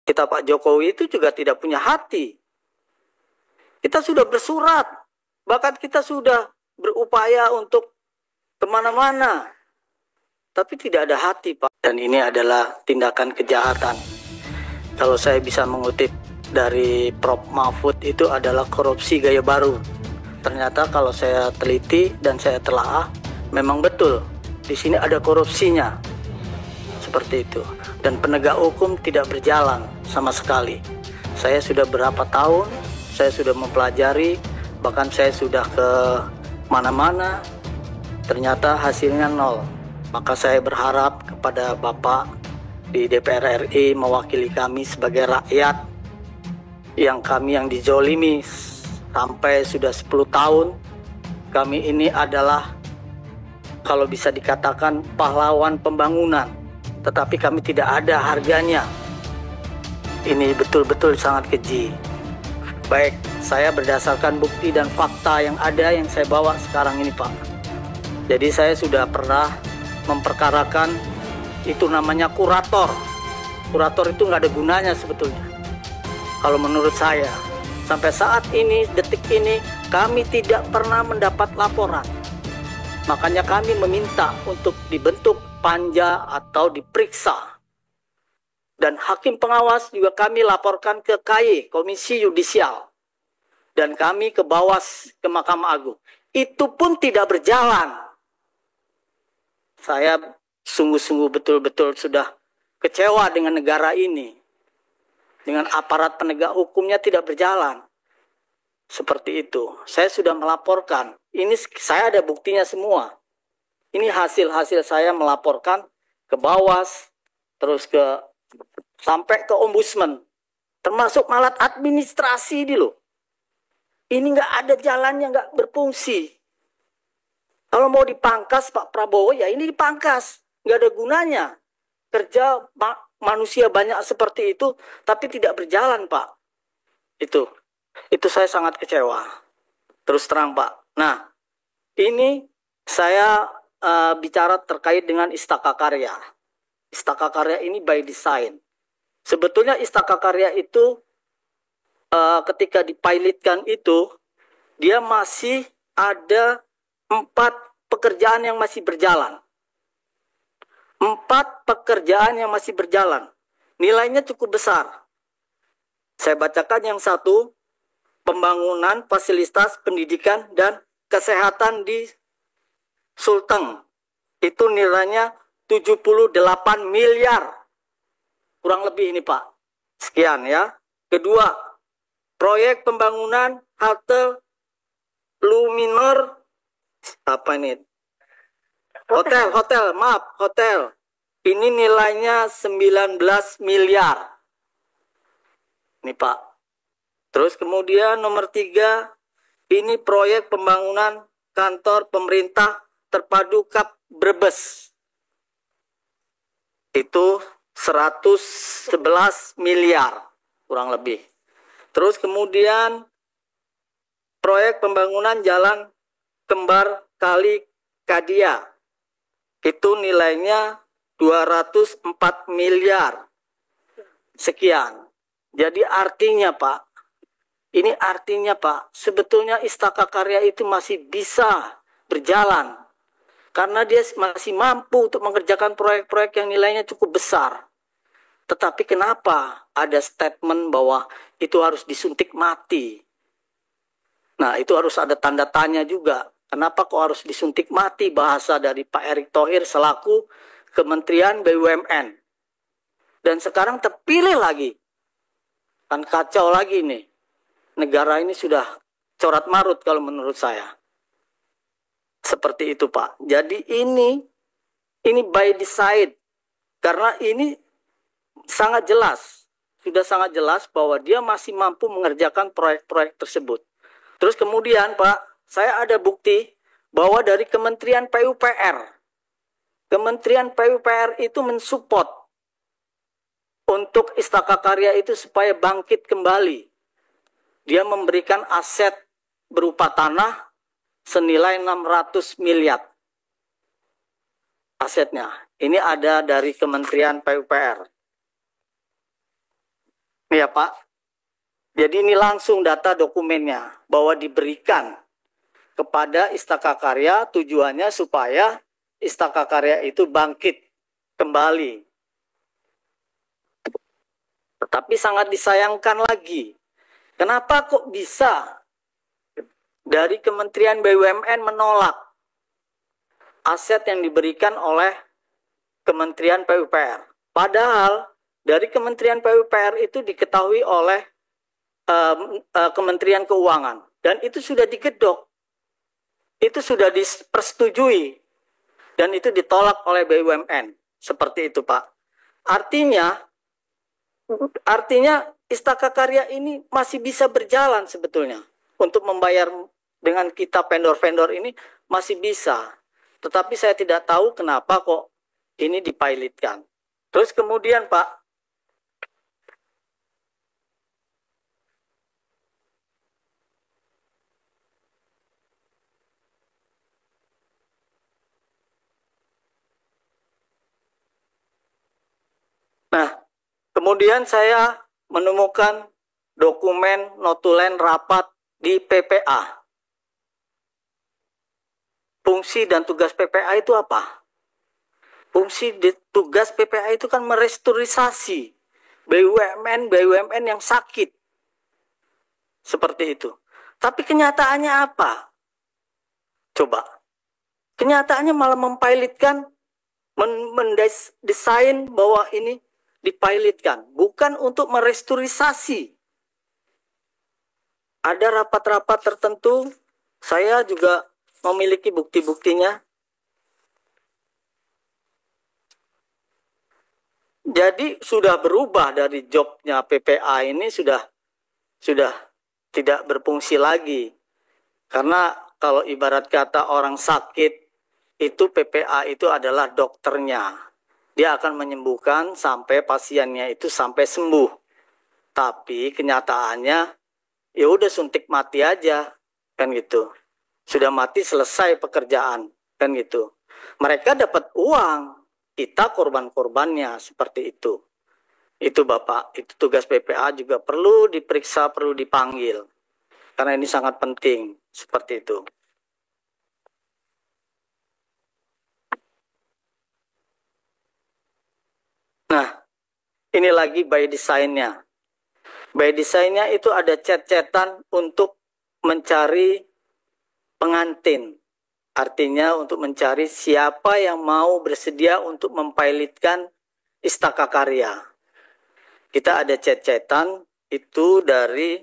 Kita Pak Jokowi itu juga tidak punya hati. Kita sudah bersurat, bahkan kita sudah berupaya untuk kemana-mana, tapi tidak ada hati Pak. Dan ini adalah tindakan kejahatan. Kalau saya bisa mengutip dari Prof. Mahfud, itu adalah korupsi gaya baru. Ternyata kalau saya teliti dan saya telaah, memang betul di sini ada korupsinya. Seperti itu. Dan penegak hukum tidak berjalan sama sekali. Saya sudah berapa tahun, saya sudah mempelajari, bahkan saya sudah ke mana-mana, ternyata hasilnya nol. Maka saya berharap kepada Bapak di DPR RI mewakili kami sebagai rakyat yang dizolimi sampai sudah 10 tahun. Kami ini adalah, kalau bisa dikatakan, pahlawan pembangunan, tetapi kami tidak ada harganya. Ini betul-betul sangat keji. Baik, saya berdasarkan bukti dan fakta yang ada yang saya bawa sekarang ini Pak. Jadi saya sudah pernah memperkarakan, itu namanya kurator. Kurator itu nggak ada gunanya sebetulnya. Kalau menurut saya, sampai saat ini, detik ini, kami tidak pernah mendapat laporan. Makanya kami meminta untuk dibentuk panja atau diperiksa. Dan hakim pengawas juga kami laporkan ke KY, Komisi Yudisial. Dan kami ke Bawas, ke Mahkamah Agung. Itu pun tidak berjalan. Saya sungguh-sungguh betul-betul sudah kecewa dengan negara ini. Dengan aparat penegak hukumnya tidak berjalan. Seperti itu. Saya sudah melaporkan. Ini saya ada buktinya semua. Ini hasil-hasil saya melaporkan ke Bawas, terus sampai ke Ombudsman, termasuk malah administrasi di loh. Ini nggak ada jalannya, nggak berfungsi. Kalau mau dipangkas Pak Prabowo, ya ini dipangkas, nggak ada gunanya. Kerja manusia banyak seperti itu, tapi tidak berjalan Pak. Itu saya sangat kecewa. Terus terang Pak. Nah, ini saya bicara terkait dengan Istaka Karya. Istaka Karya ini by design. Sebetulnya Istaka Karya itu ketika dipilotkan itu, dia masih ada 4 pekerjaan yang masih berjalan. 4 pekerjaan yang masih berjalan. Nilainya cukup besar. Saya bacakan yang satu, pembangunan fasilitas pendidikan dan kesehatan di Sulteng. Itu nilainya 78 miliar. Kurang lebih ini Pak. Sekian ya. Kedua, proyek pembangunan halte Luminor, apa ini? Hotel. Ini nilainya 19 miliar. Ini Pak. Terus kemudian nomor 3, ini proyek pembangunan kantor pemerintah terpadu Kap Brebes. Itu 111 miliar kurang lebih. Terus kemudian proyek pembangunan jalan Kembar Kali Kadia. Itu nilainya 204 miliar. Sekian. Jadi artinya Pak, ini artinya Pak, sebetulnya Istaka Karya itu masih bisa berjalan. Karena dia masih mampu untuk mengerjakan proyek-proyek yang nilainya cukup besar. Tetapi kenapa ada statement bahwa itu harus disuntik mati? Nah, itu harus ada tanda tanya juga. Kenapa kok harus disuntik mati? Bahasa dari Pak Erick Thohir selaku Kementerian BUMN. Dan sekarang terpilih lagi. Kan kacau lagi nih. Negara ini sudah corat marut kalau menurut saya. Seperti itu Pak. Jadi ini by design. Karena ini sangat jelas. Sudah sangat jelas bahwa dia masih mampu mengerjakan proyek-proyek tersebut. Terus kemudian Pak, saya ada bukti bahwa dari Kementerian PUPR. Kementerian PUPR itu mensupport untuk Istaka Karya itu supaya bangkit kembali. Dia memberikan aset berupa tanah senilai 600 miliar. Asetnya. Ini ada dari Kementerian PUPR. Ya Pak, jadi ini langsung data dokumennya bahwa diberikan kepada Istaka Karya, tujuannya supaya Istaka Karya itu bangkit kembali. Tetapi sangat disayangkan lagi, kenapa kok bisa dari Kementerian BUMN menolak aset yang diberikan oleh Kementerian PUPR. Padahal dari Kementerian PUPR itu diketahui oleh Kementerian Keuangan. Dan itu sudah digedok. Itu sudah dipersetujui. Dan itu ditolak oleh BUMN. Seperti itu Pak. Artinya Istaka Karya ini masih bisa berjalan sebetulnya. Untuk membayar dengan kita vendor-vendor ini masih bisa. Tetapi saya tidak tahu kenapa kok ini dipilotkan. Terus kemudian Pak, nah kemudian saya menemukan dokumen notulen rapat di PPA. Fungsi dan tugas PPA itu apa? Fungsi tugas PPA itu kan merestrukturisasi BUMN yang sakit. Seperti itu. Tapi kenyataannya apa? Coba. Kenyataannya malah mempilotkan, mendesain bahwa ini dipilotkan. Bukan untuk merestrukturisasi. Ada rapat-rapat tertentu, saya juga memiliki bukti-buktinya. Jadi sudah berubah dari jobnya PPA ini sudah tidak berfungsi lagi. Karena kalau ibarat kata orang sakit, itu PPA itu adalah dokternya. Dia akan menyembuhkan sampai pasiennya itu sampai sembuh. Tapi kenyataannya ya udah suntik mati aja, kan gitu. Sudah mati selesai pekerjaan, kan gitu. Mereka dapat uang, kita korban-korbannya, seperti itu. Itu Bapak, itu tugas PPA juga perlu diperiksa, perlu dipanggil. Karena ini sangat penting, seperti itu. Nah, ini lagi by design-nya. By design-nya itu ada chat-chatan untuk mencari pengantin. Artinya untuk mencari siapa yang mau bersedia untuk mempilotkan Istaka Karya. Kita ada chat-chatan itu dari